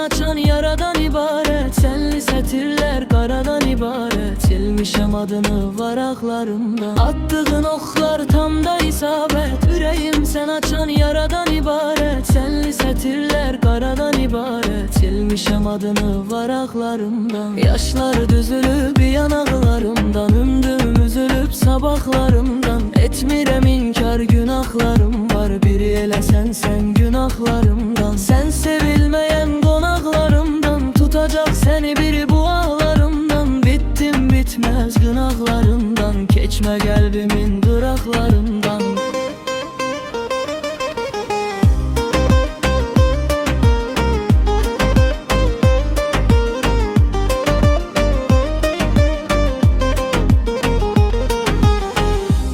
açan yaradan ibaret. Senli sətirlər qaradan ibaret. Silmişəm adını varaqlarımdan. Attığın oxlar tam da isabət. Ürəyim sən açan yaradan ibaret. Senli sətirlər qaradan ibaret. Silmişəm adını varaqlarımdan. Yaşlar düzülüb yanaqlarımdan. Ümdüm üzülüb sabahlarımdan. Etmirəm inkar günahlarım var. Biri elə sən günahlarımdan. Sen sevilmeyen qonaqlarımdan. Tutacak seni biri bu ağlarımdan. Bittim bitmez günahlarımdan. Keçme kalbimin duraklarından.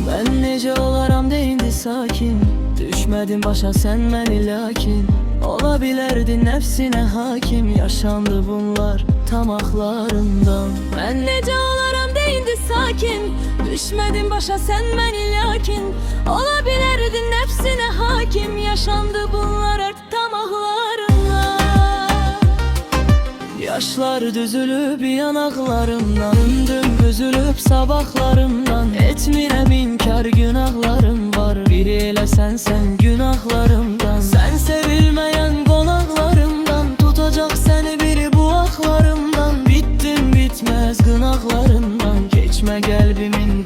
Ben nece olaram deyindi sakin. Düşmedin başa sen məni lakin. Olabilirdin nefsine hakim. Yaşandı bunlar tamaklarından. Ben nece olaram deyindi sakin. Düşmedin başa sen məni lakin. Olabilirdin nefsine hakim. Yaşandı bunlar artık tamahlarına. Yaşlar düzülüb yanaqlarımdan. Ümdüm üzülüb sabahlarımdan. Etmirəm inkar günahlarım var. Biri elə sən günahlarımdan. Sen sevilmeyen qonaqlarımdan. Tutacak seni biri bu axlarımdan. Bittim bitmez günahlarımdan. Keçme kalbimin